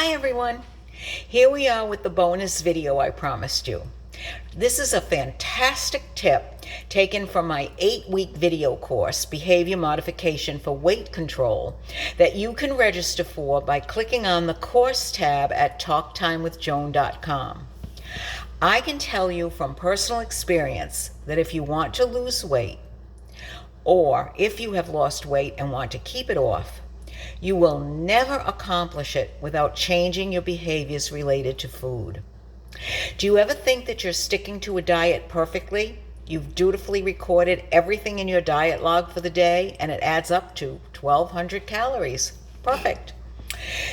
Hi everyone. Here we are with the bonus video I promised you. This is a fantastic tip taken from my 8-week video course, Behavior Modification for Weight Control, that you can register for by clicking on the course tab at talktimewithjoan.com. I can tell you from personal experience that if you want to lose weight, or if you have lost weight and want to keep it off, you will never accomplish it without changing your behaviors related to food. Do you ever think that you're sticking to a diet perfectly? You've dutifully recorded everything in your diet log for the day, and it adds up to 1,200 calories. Perfect.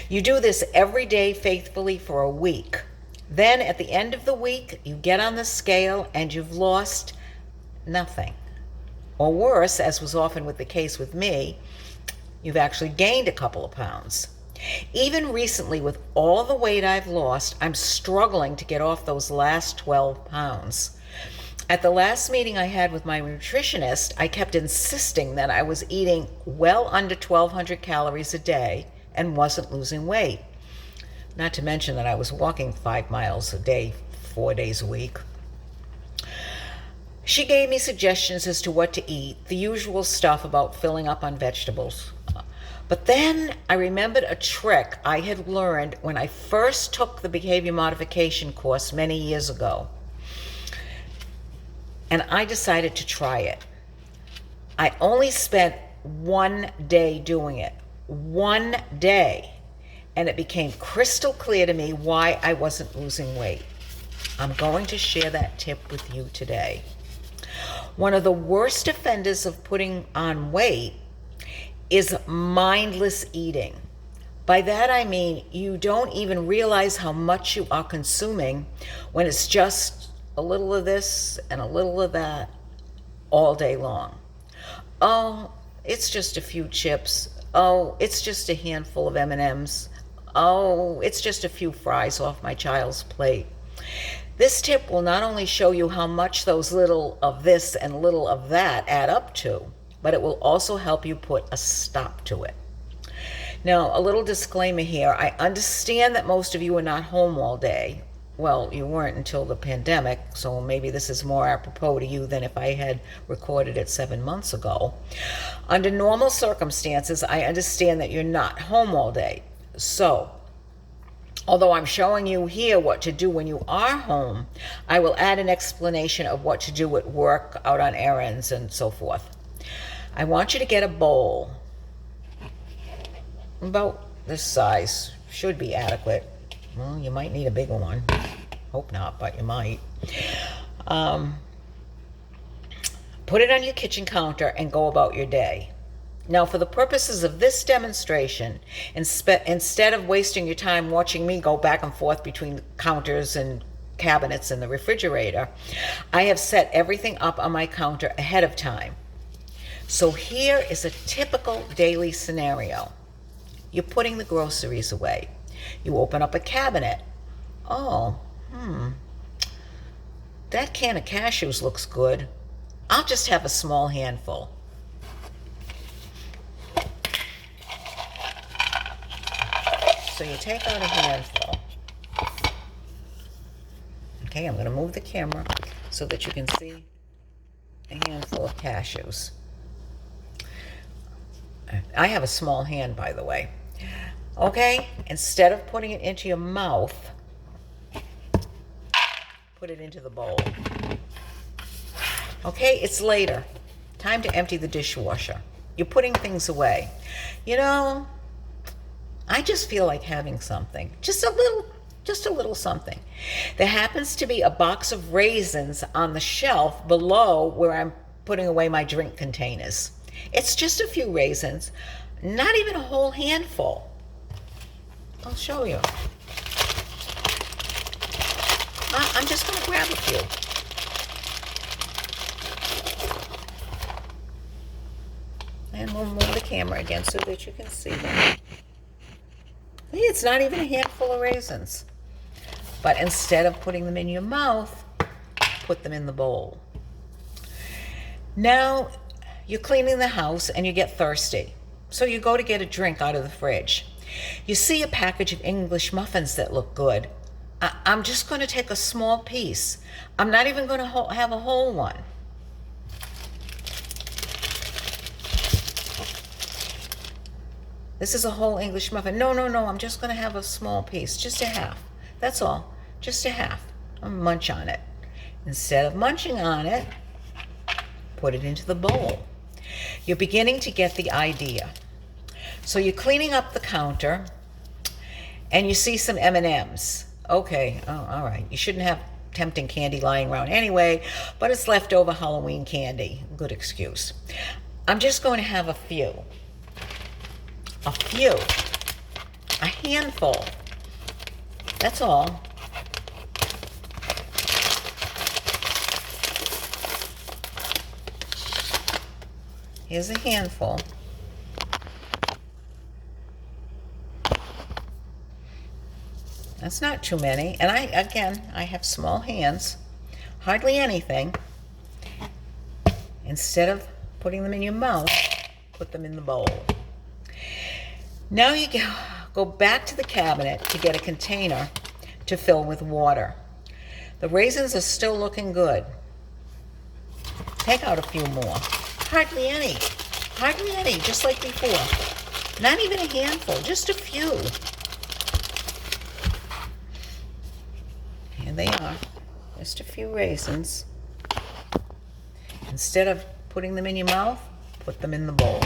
You do this every day faithfully for a week. Then at the end of the week, you get on the scale and you've lost nothing. Or worse, as was often the case with me, you've actually gained a couple of pounds. Even recently, with all the weight I've lost, I'm struggling to get off those last 12 pounds. At the last meeting I had with my nutritionist, I kept insisting that I was eating well under 1,200 calories a day and wasn't losing weight. Not to mention that I was walking 5 miles a day, 4 days a week. She gave me suggestions as to what to eat, the usual stuff about filling up on vegetables. But then I remembered a trick I had learned when I first took the behavior modification course many years ago. And I decided to try it. I only spent 1 day doing it. 1 day. And it became crystal clear to me why I wasn't losing weight. I'm going to share that tip with you today. One of the worst offenders of putting on weight is mindless eating. By that I mean you don't even realize how much you are consuming when it's just a little of this and a little of that all day long. Oh, it's just a few chips. Oh, it's just a handful of M&Ms. Oh, it's just a few fries off my child's plate. This tip will not only show you how much those little of this and little of that add up to, but it will also help you put a stop to it. Now, a little disclaimer here. I understand that most of you are not home all day. Well, you weren't until the pandemic, so maybe this is more apropos to you than if I had recorded it 7 months ago. Under normal circumstances, I understand that you're not home all day. So, although I'm showing you here what to do when you are home, I will add an explanation of what to do at work, out on errands, and so forth. I want you to get a bowl. About this size. Should be adequate. Well, you might need a bigger one. Hope not, but you might. Put it on your kitchen counter and go about your day. Now, for the purposes of this demonstration, instead of wasting your time watching me go back and forth between the counters and cabinets and the refrigerator, I have set everything up on my counter ahead of time. So here is a typical daily scenario. You're putting the groceries away. You open up a cabinet. Oh, that can of cashews looks good. I'll just have a small handful. So you take out a handful. Okay, I'm going to move the camera so that you can see a handful of cashews. I have a small hand, by the way. Okay, instead of putting it into your mouth, put it into the bowl. Okay, it's later. Time to empty the dishwasher. You're putting things away. You know, I just feel like having something. Just a little something. There happens to be a box of raisins on the shelf below where I'm putting away my drink containers. It's just a few raisins, not even a whole handful. I'll show you. I'm just going to grab a few. And we'll move the camera again so that you can see them. See, it's not even a handful of raisins. But instead of putting them in your mouth, put them in the bowl. Now, you're cleaning the house and you get thirsty. So you go to get a drink out of the fridge. You see a package of English muffins that look good. I'm just going to take a small piece. I'm not even going to have a whole one. This is a whole English muffin. No, I'm just going to have a small piece, just a half. That's all, just a half. I'll munch on it. Instead of munching on it, put it into the bowl. You're beginning to get the idea. So you're cleaning up the counter, and you see some M&Ms. Okay, all right. You shouldn't have tempting candy lying around anyway, but it's leftover Halloween candy. Good excuse. I'm just going to have a few. A handful. That's all. Here's a handful. That's not too many. And I have small hands, hardly anything. Instead of putting them in your mouth, put them in the bowl. Now you go back to the cabinet to get a container to fill with water. The raisins are still looking good. Take out a few more. Hardly any, just like before. Not even a handful, just a few. Here they are, just a few raisins. Instead of putting them in your mouth, put them in the bowl.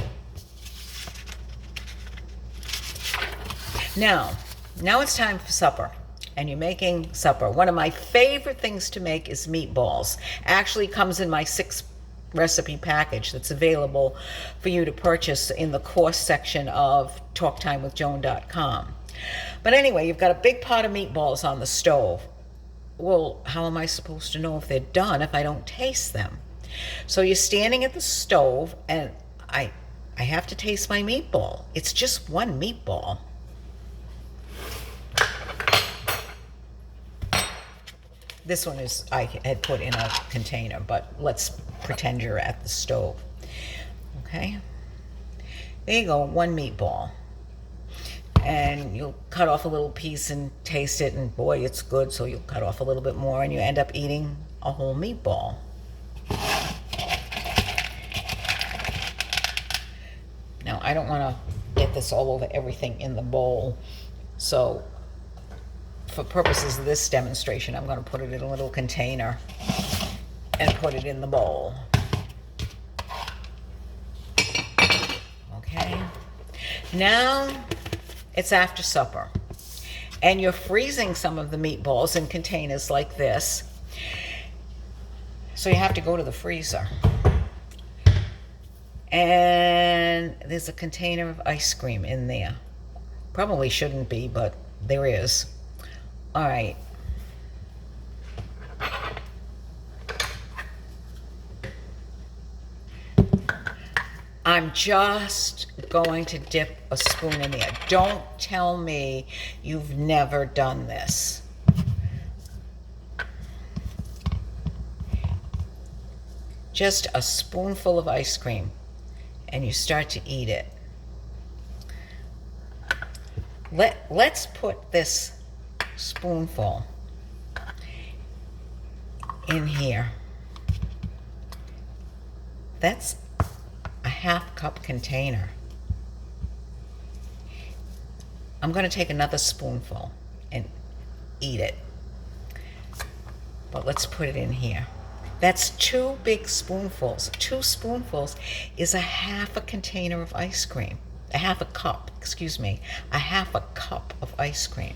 Now it's time for supper, and you're making supper. One of my favorite things to make is meatballs. Actually comes in my 6-recipe package that's available for you to purchase in the course section of talktimewithjoan.com. But anyway, you've got a big pot of meatballs on the stove. Well, how am I supposed to know if they're done if I don't taste them? So you're standing at the stove, and I have to taste my meatball. It's just one meatball. This one I had put in a container, but let's pretend you're at the stove. Okay? There you go, one meatball. And you'll cut off a little piece and taste it, and boy, it's good, so you'll cut off a little bit more, and you end up eating a whole meatball. Now, I don't want to get this all over everything in the bowl, so for purposes of this demonstration, I'm going to put it in a little container and put it in the bowl. Okay. Now it's after supper, and you're freezing some of the meatballs in containers like this. So you have to go to the freezer. And there's a container of ice cream in there. Probably shouldn't be, but there is. All right. I'm just going to dip a spoon in there. Don't tell me you've never done this. Just a spoonful of ice cream, and you start to eat it. Let's put this spoonful in here. That's a half-cup container. I'm going to take another spoonful and eat it. But let's put it in here. That's 2 big spoonfuls. 2 spoonfuls is a half a container of ice cream. A half a cup of ice cream.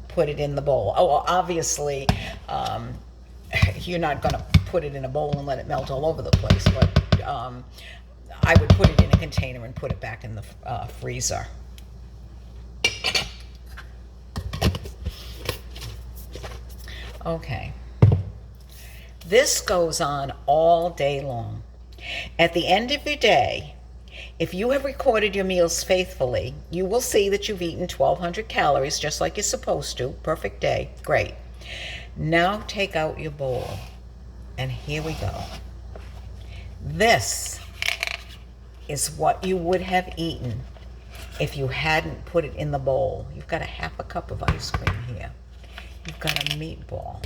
Put it in the bowl. Oh, well, obviously, you're not going to put it in a bowl and let it melt all over the place, but I would put it in a container and put it back in the freezer. Okay. This goes on all day long. At the end of your day, if you have recorded your meals faithfully, you will see that you've eaten 1,200 calories just like you're supposed to. Perfect day. Great. Now take out your bowl. And here we go. This is what you would have eaten if you hadn't put it in the bowl. You've got a half a cup of ice cream here. You've got a meatball.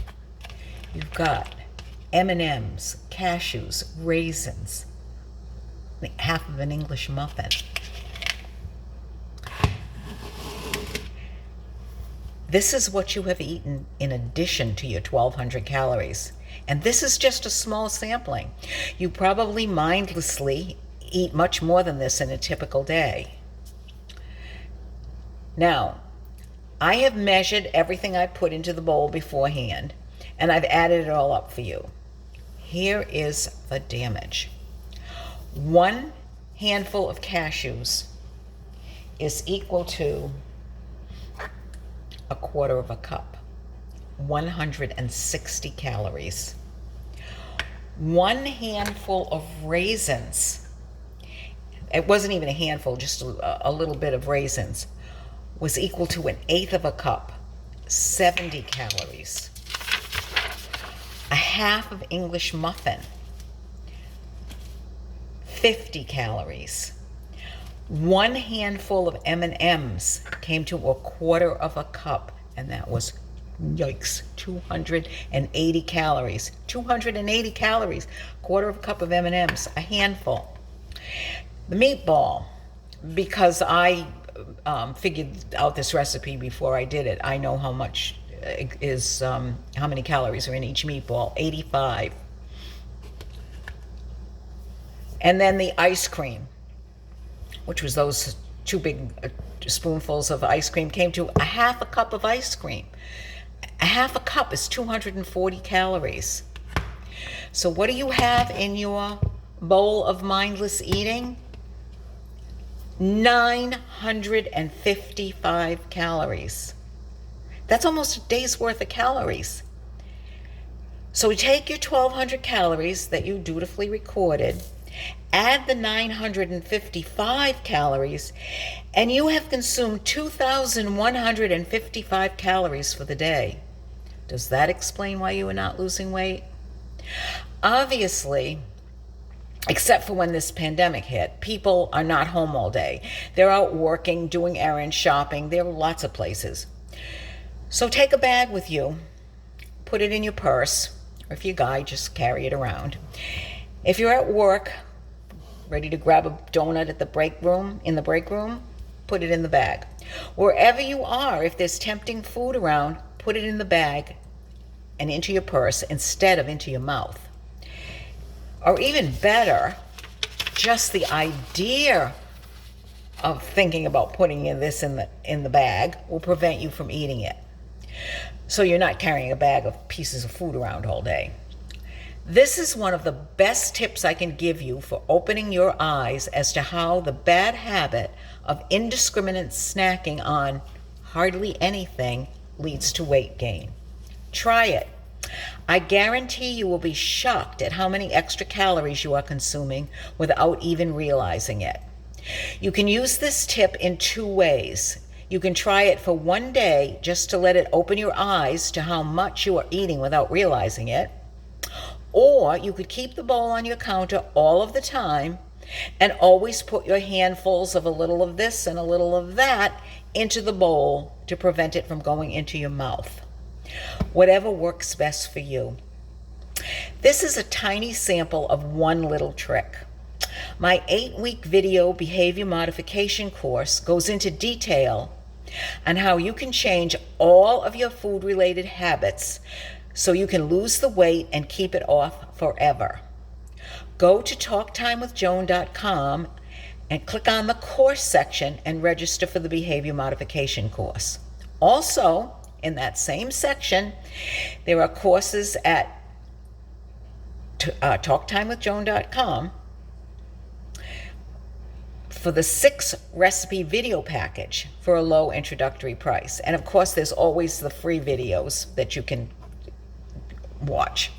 You've got M&Ms, cashews, raisins, half of an English muffin. This is what you have eaten in addition to your 1,200 calories. And this is just a small sampling. You probably mindlessly eat much more than this in a typical day. Now, I have measured everything I put into the bowl beforehand, and I've added it all up for you. Here is the damage. 1 handful of cashews is equal to a quarter of a cup, 160 calories. 1 handful of raisins, it wasn't even a handful, just a little bit of raisins, was equal to 1/8 of a cup, 70 calories. A half of English muffin, 50 calories. 1 handful of M&Ms came to a quarter of a cup, and that was, yikes, 280 calories. 280 calories, quarter of a cup of M&Ms, a handful. The meatball, because I figured out this recipe before I did it, I know how much is, how many calories are in each meatball, 85. And then the ice cream, which was those 2 big spoonfuls of ice cream, came to a half a cup of ice cream. A half a cup is 240 calories. So what do you have in your bowl of mindless eating? 955 calories. That's almost a day's worth of calories. So take your 1,200 calories that you dutifully recorded, add the 955 calories, and you have consumed 2,155 calories for the day. Does that explain why you are not losing weight? Obviously, except for when this pandemic hit, people are not home all day. They're out working, doing errands, shopping. There are lots of places. So take a bag with you, put it in your purse, or if you're a guy, just carry it around. If you're at work, ready to grab a donut at the break room, put it in the bag. Wherever you are, if there's tempting food around, put it in the bag and into your purse instead of into your mouth. Or even better, just the idea of thinking about putting this in the bag will prevent you from eating it. So you're not carrying a bag of pieces of food around all day. This is one of the best tips I can give you for opening your eyes as to how the bad habit of indiscriminate snacking on hardly anything leads to weight gain. Try it. I guarantee you will be shocked at how many extra calories you are consuming without even realizing it. You can use this tip in 2 ways. You can try it for 1 day just to let it open your eyes to how much you are eating without realizing it. Or you could keep the bowl on your counter all of the time and always put your handfuls of a little of this and a little of that into the bowl to prevent it from going into your mouth. Whatever works best for you. This is a tiny sample of one little trick. My 8-week video behavior modification course goes into detail on how you can change all of your food-related habits so you can lose the weight and keep it off forever. Go to talktimewithjoan.com and click on the course section and register for the behavior modification course. Also, in that same section, there are courses at talktimewithjoan.com for the 6-recipe video package for a low introductory price. And of course, there's always the free videos that you can watch.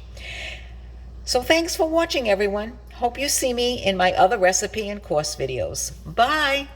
So thanks for watching, everyone. Hope you see me in my other recipe and course videos. Bye.